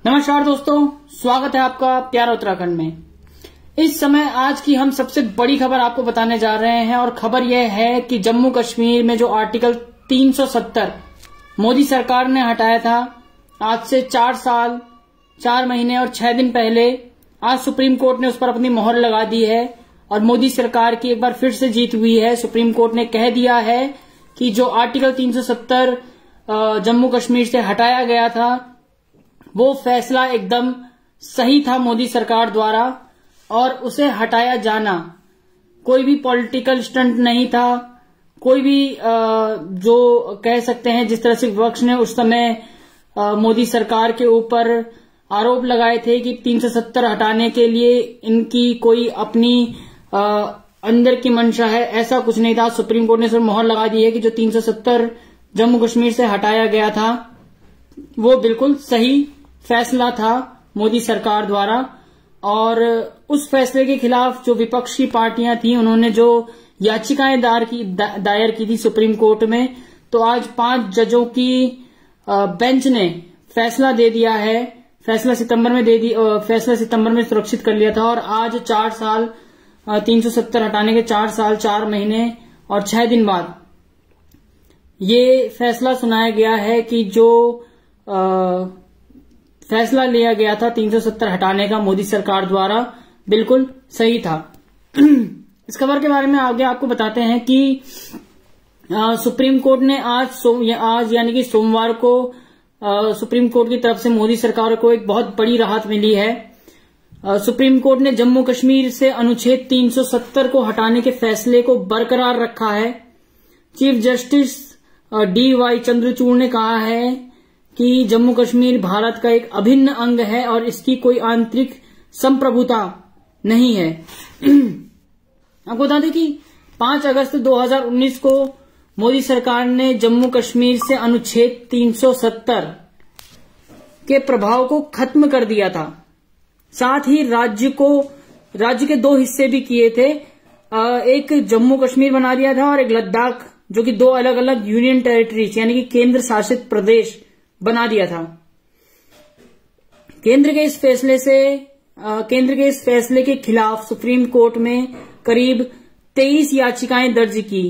नमस्कार दोस्तों, स्वागत है आपका प्यारा उत्तराखंड में। इस समय आज की हम सबसे बड़ी खबर आपको बताने जा रहे हैं और खबर यह है कि जम्मू कश्मीर में जो आर्टिकल 370 मोदी सरकार ने हटाया था, आज से 4 साल 4 महीने और 6 दिन पहले आज सुप्रीम कोर्ट ने उस पर अपनी मोहर लगा दी है और मोदी सरकार की एक बार फिर से जीत हुई है। सुप्रीम कोर्ट ने कह दिया है कि जो आर्टिकल 370 जम्मू कश्मीर से हटाया गया था वो फैसला एकदम सही था मोदी सरकार द्वारा और उसे हटाया जाना कोई भी पॉलिटिकल स्टंट नहीं था। कोई भी जो कह सकते हैं, जिस तरह से विपक्ष ने उस समय मोदी सरकार के ऊपर आरोप लगाए थे कि 370 हटाने के लिए इनकी कोई अपनी अंदर की मंशा है, ऐसा कुछ नहीं था। सुप्रीम कोर्ट ने सिर्फ मोहर लगा दी है कि जो 370 जम्मू कश्मीर से हटाया गया था वो बिल्कुल सही फैसला था मोदी सरकार द्वारा। और उस फैसले के खिलाफ जो विपक्ष की पार्टियां थी उन्होंने जो याचिकाएं दायर की थी सुप्रीम कोर्ट में, तो आज 5 जजों की बेंच ने फैसला दे दिया है। फैसला सितंबर में सुरक्षित कर लिया था और आज 4 साल 370 हटाने के 4 साल 4 महीने और 6 दिन बाद ये फैसला सुनाया गया है कि जो फैसला लिया गया था 370 हटाने का मोदी सरकार द्वारा बिल्कुल सही था। इस खबर के बारे में आगे आपको बताते हैं कि सुप्रीम कोर्ट ने आज यानी कि सोमवार को सुप्रीम कोर्ट की तरफ से मोदी सरकार को एक बहुत बड़ी राहत मिली है। सुप्रीम कोर्ट ने जम्मू कश्मीर से अनुच्छेद 370 को हटाने के फैसले को बरकरार रखा है। चीफ जस्टिस DY चंद्रचूड़ ने कहा है कि जम्मू कश्मीर भारत का एक अभिन्न अंग है और इसकी कोई आंतरिक संप्रभुता नहीं है। आपको बता दें कि 5 अगस्त 2019 को मोदी सरकार ने जम्मू कश्मीर से अनुच्छेद 370 के प्रभाव को खत्म कर दिया था। साथ ही राज्य के 2 हिस्से भी किए थे, एक जम्मू कश्मीर बना दिया था और एक लद्दाख, जो कि 2 अलग अलग यूनियन टेरिटरीज यानी कि केंद्र शासित प्रदेश बना दिया था। केंद्र के इस फैसले के खिलाफ सुप्रीम कोर्ट में करीब 23 याचिकाएं दर्ज की।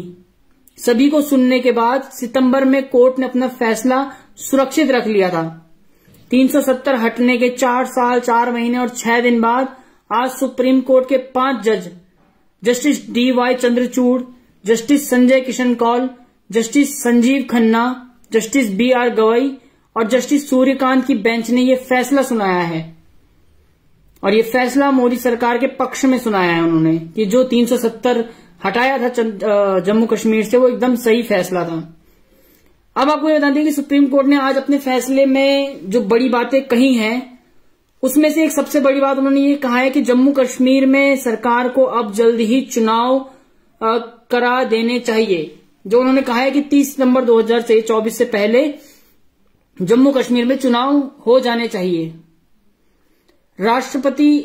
सभी को सुनने के बाद सितंबर में कोर्ट ने अपना फैसला सुरक्षित रख लिया था। 370 हटने के 4 साल 4 महीने और 6 दिन बाद आज सुप्रीम कोर्ट के 5 जज, justice DY Chandrachud, justice Sanjay Kishan Kaul, justice Sanjiv Khanna, justice BR Gavai और जस्टिस सूर्यकांत की बेंच ने यह फैसला सुनाया है। और ये फैसला मोदी सरकार के पक्ष में सुनाया है उन्होंने कि जो 370 हटाया था जम्मू कश्मीर से वो एकदम सही फैसला था। अब आपको ये बता दें कि सुप्रीम कोर्ट ने आज अपने फैसले में जो बड़ी बातें कही हैं उसमें से एक सबसे बड़ी बात उन्होंने ये कहा है कि जम्मू कश्मीर में सरकार को अब जल्द ही चुनाव करा देने चाहिए। जो उन्होंने कहा है कि 30 सितंबर 2024 से पहले जम्मू कश्मीर में चुनाव हो जाने चाहिए।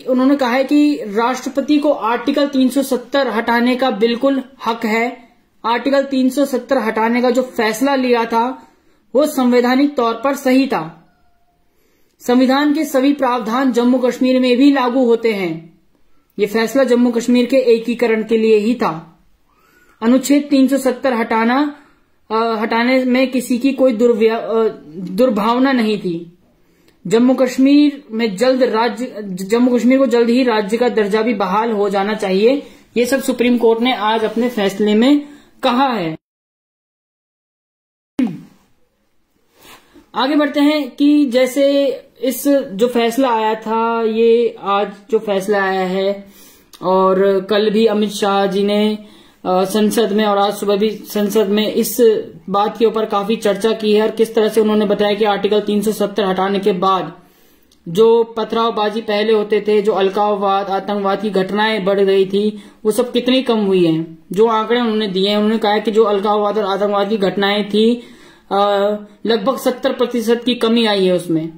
उन्होंने कहा है कि राष्ट्रपति को आर्टिकल 370 हटाने का बिल्कुल हक है। आर्टिकल 370 हटाने का जो फैसला लिया था वो संवैधानिक तौर पर सही था। संविधान के सभी प्रावधान जम्मू कश्मीर में भी लागू होते हैं। ये फैसला जम्मू कश्मीर के एकीकरण के लिए ही था। अनुच्छेद 370 हटाने में किसी की कोई दुर्भावना नहीं थी। जम्मू कश्मीर को जल्द ही राज्य का दर्जा भी बहाल हो जाना चाहिए। ये सब सुप्रीम कोर्ट ने आज अपने फैसले में कहा है। आगे बढ़ते हैं कि जैसे इस जो फैसला आया था, ये आज जो फैसला आया है और कल भी अमित शाह जी ने संसद में और आज सुबह भी संसद में इस बात के ऊपर काफी चर्चा की है और किस तरह से उन्होंने बताया कि आर्टिकल 370 हटाने के बाद जो पथरावबाजी पहले होते थे, जो अलगाववाद आतंकवाद की घटनाएं बढ़ गई थी, वो सब कितनी कम हुई हैं। जो आंकड़े उन्होंने दिए हैं, उन्होंने कहा कि जो अलगाववाद और आतंकवाद की घटनाएं थी लगभग 70% की कमी आई है उसमें।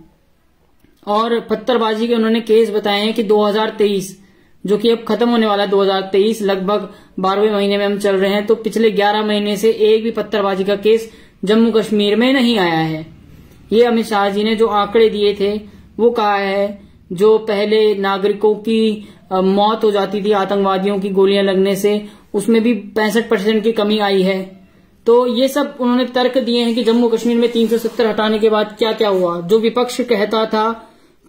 और पत्थरबाजी के उन्होंने केस बताए हैं कि 2023 जो कि अब खत्म होने वाला है, 2023 लगभग 12वें महीने में हम चल रहे हैं, तो पिछले 11 महीने से एक भी पत्थरबाजी का केस जम्मू कश्मीर में नहीं आया है। ये अमित शाह जी ने जो आंकड़े दिए थे वो कहा है जो पहले नागरिकों की मौत हो जाती थी आतंकवादियों की गोलियां लगने से, उसमें भी 65% की कमी आई है। तो ये सब उन्होंने तर्क दिए हैं कि जम्मू कश्मीर में 370 हटाने के बाद क्या क्या हुआ। जो विपक्ष कहता था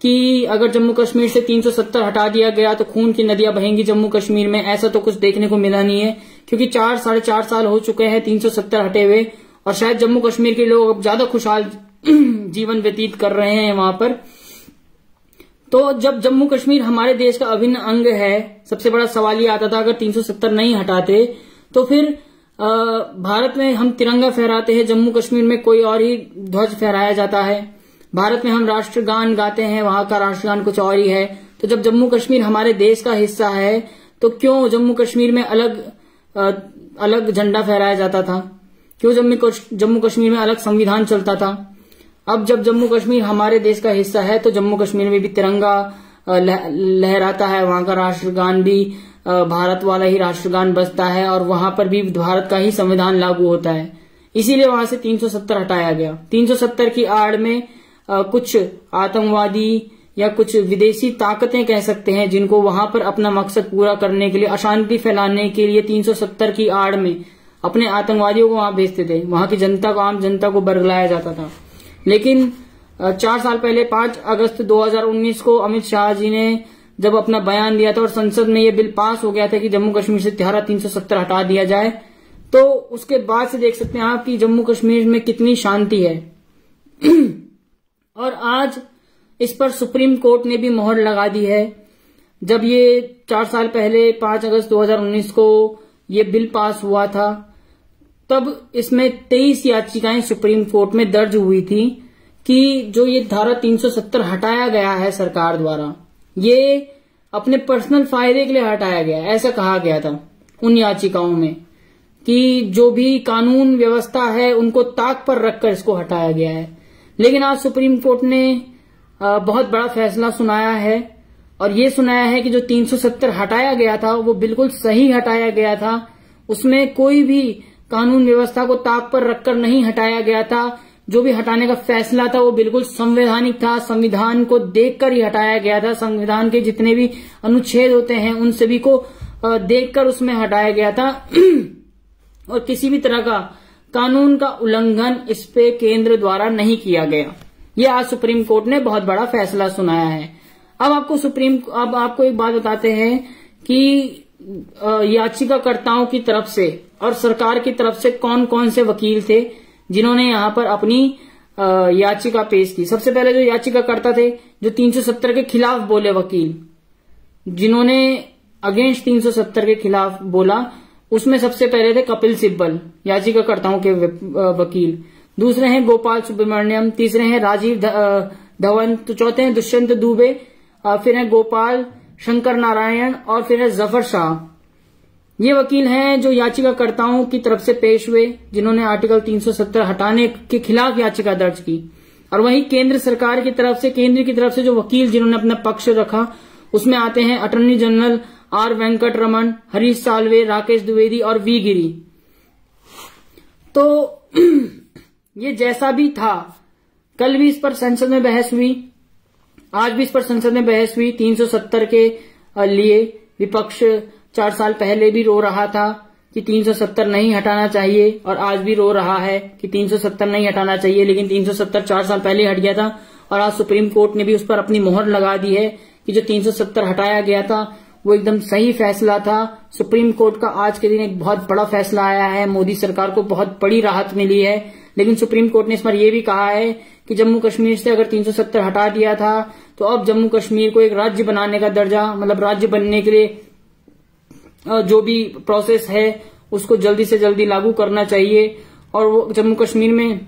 कि अगर जम्मू कश्मीर से 370 हटा दिया गया तो खून की नदियां बहेंगी जम्मू कश्मीर में, ऐसा तो कुछ देखने को मिला नहीं है, क्योंकि 4-4.5 साल हो चुके हैं 370 हटे हुए, और शायद जम्मू कश्मीर के लोग अब ज्यादा खुशहाल जीवन व्यतीत कर रहे हैं वहां पर। तो जब जम्मू कश्मीर हमारे देश का अभिन्न अंग है, सबसे बड़ा सवाल ये आता था अगर 370 नहीं हटाते तो फिर भारत में हम तिरंगा फहराते हैं, जम्मू कश्मीर में कोई और ही ध्वज फहराया जाता है। भारत में हम राष्ट्रगान गाते हैं, वहां का राष्ट्रगान कुछ और ही है। तो जब जम्मू कश्मीर हमारे देश का हिस्सा है तो क्यों जम्मू कश्मीर में अलग झंडा फहराया जाता था, क्यों जम्मू कश्मीर में अलग संविधान चलता था। अब जब जम्मू कश्मीर हमारे देश का हिस्सा है तो जम्मू कश्मीर में भी तिरंगा लहराता है, वहां का राष्ट्रगान भी भारत वाला ही राष्ट्रगान बजता है, और वहां पर भी भारत का ही संविधान लागू होता है। इसीलिए वहां से 370 हटाया गया। 370 की आड़ में कुछ आतंकवादी या कुछ विदेशी ताकतें कह सकते हैं, जिनको वहां पर अपना मकसद पूरा करने के लिए, अशांति फैलाने के लिए 370 की आड़ में अपने आतंकवादियों को वहां भेजते थे। वहां की जनता को, आम जनता को बरगलाया जाता था। लेकिन 4 साल पहले 5 अगस्त 2019 को अमित शाह जी ने जब अपना बयान दिया था और संसद में ये बिल पास हो गया था कि जम्मू कश्मीर से धारा 370 हटा दिया जाए, तो उसके बाद से देख सकते हैं आप कि जम्मू कश्मीर में कितनी शांति है। और आज इस पर सुप्रीम कोर्ट ने भी मोहर लगा दी है। जब ये 4 साल पहले 5 अगस्त 2019 को ये बिल पास हुआ था, तब इसमें 23 याचिकाएं सुप्रीम कोर्ट में दर्ज हुई थी कि जो ये धारा 370 हटाया गया है सरकार द्वारा, ये अपने पर्सनल फायदे के लिए हटाया गया, ऐसा कहा गया था उन याचिकाओं में, कि जो भी कानून व्यवस्था है उनको ताक पर रखकर इसको हटाया गया है। लेकिन आज सुप्रीम कोर्ट ने बहुत बड़ा फैसला सुनाया है, और ये सुनाया है कि जो 370 हटाया गया था वो बिल्कुल सही हटाया गया था। उसमें कोई भी कानून व्यवस्था को ताक पर रखकर नहीं हटाया गया था। जो भी हटाने का फैसला था वो बिल्कुल संवैधानिक था, संविधान को देखकर ही हटाया गया था। संविधान के जितने भी अनुच्छेद होते हैं उन सभी को देखकर उसमें हटाया गया था, और किसी भी तरह का कानून का उल्लंघन इस पे केंद्र द्वारा नहीं किया गया। ये आज सुप्रीम कोर्ट ने बहुत बड़ा फैसला सुनाया है। अब आपको एक बात बताते हैं कि याचिकाकर्ताओं की तरफ से और सरकार की तरफ से कौन कौन से वकील थे जिन्होंने यहां पर अपनी याचिका पेश की। सबसे पहले जो याचिकाकर्ता थे, जो 370 के खिलाफ बोले वकील, जिन्होंने अगेंस्ट 370 के खिलाफ बोला, उसमें सबसे पहले थे कपिल सिब्बल, याचिकाकर्ताओं के वकील। दूसरे हैं गोपाल सुब्रमण्यम, तीसरे हैं राजीव धवन, तो चौथे हैं दुष्यंत दुबे, फिर है गोपाल शंकर नारायण, और फिर है जफर शाह। ये वकील हैं जो याचिकाकर्ताओं की तरफ से पेश हुए, जिन्होंने आर्टिकल 370 हटाने के खिलाफ याचिका दर्ज की। और वहीं केंद्र सरकार की तरफ से, केंद्र की तरफ से जो वकील जिन्होंने अपना पक्ष रखा, उसमें आते हैं attorney general R Venkat Raman, Harish Salve, Rakesh Dwivedi और वी गिरी। तो ये जैसा भी था, कल भी इस पर संसद में बहस हुई, आज भी इस पर संसद में बहस हुई। 370 के लिए विपक्ष 4 साल पहले भी रो रहा था कि 370 नहीं हटाना चाहिए, और आज भी रो रहा है कि 370 नहीं हटाना चाहिए। लेकिन 370 4 साल पहले हट गया था, और आज सुप्रीम कोर्ट ने भी उस पर अपनी मोहर लगा दी है कि जो 370 हटाया गया था वो एकदम सही फैसला था। सुप्रीम कोर्ट का आज के दिन एक बहुत बड़ा फैसला आया है, मोदी सरकार को बहुत बड़ी राहत मिली है। लेकिन सुप्रीम कोर्ट ने इस पर यह भी कहा है कि जम्मू कश्मीर से अगर 370 हटा दिया था तो अब जम्मू कश्मीर को एक राज्य बनाने का दर्जा, मतलब राज्य बनने के लिए जो भी प्रोसेस है उसको जल्दी से जल्दी लागू करना चाहिए, और वो जम्मू कश्मीर में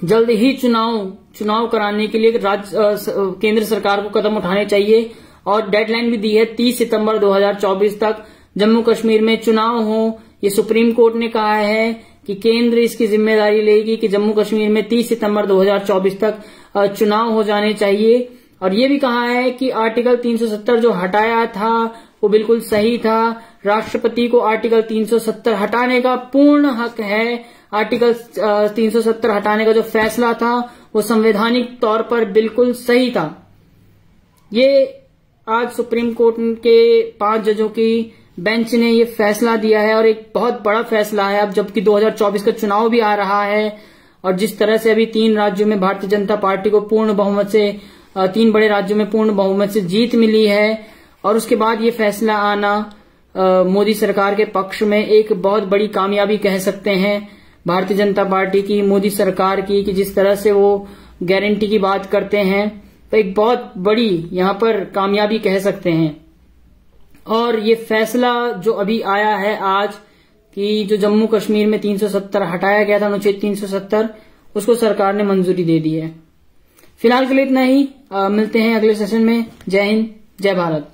जल्द ही चुनाव कराने के लिए केंद्र सरकार को कदम उठाने चाहिए। और डेडलाइन भी दी है 30 सितंबर 2024 तक जम्मू कश्मीर में चुनाव हो। ये सुप्रीम कोर्ट ने कहा है कि केंद्र इसकी जिम्मेदारी लेगी कि जम्मू कश्मीर में 30 सितंबर 2024 तक चुनाव हो जाने चाहिए। और ये भी कहा है कि आर्टिकल 370 जो हटाया था वो बिल्कुल सही था। राष्ट्रपति को आर्टिकल 370 हटाने का पूर्ण हक है। आर्टिकल 370 हटाने का जो फैसला था वो संवैधानिक तौर पर बिल्कुल सही था। ये आज सुप्रीम कोर्ट के 5 जजों की बेंच ने ये फैसला दिया है और एक बहुत बड़ा फैसला है। अब जबकि 2024 का चुनाव भी आ रहा है और जिस तरह से अभी 3 राज्यों में भारतीय जनता पार्टी को पूर्ण बहुमत से 3 बड़े राज्यों में पूर्ण बहुमत से जीत मिली है और उसके बाद ये फैसला आना मोदी सरकार के पक्ष में एक बहुत बड़ी कामयाबी कह सकते हैं भारतीय जनता पार्टी की, मोदी सरकार की, कि जिस तरह से वो गारंटी की बात करते हैं तो एक बहुत बड़ी यहां पर कामयाबी कह सकते हैं। और ये फैसला जो अभी आया है आज कि जो जम्मू कश्मीर में 370 हटाया गया था, अनुच्छेद 370, उसको सरकार ने मंजूरी दे दी है। फिलहाल के लिए इतना ही, मिलते हैं अगले सेशन में। जय हिंद, जय भारत।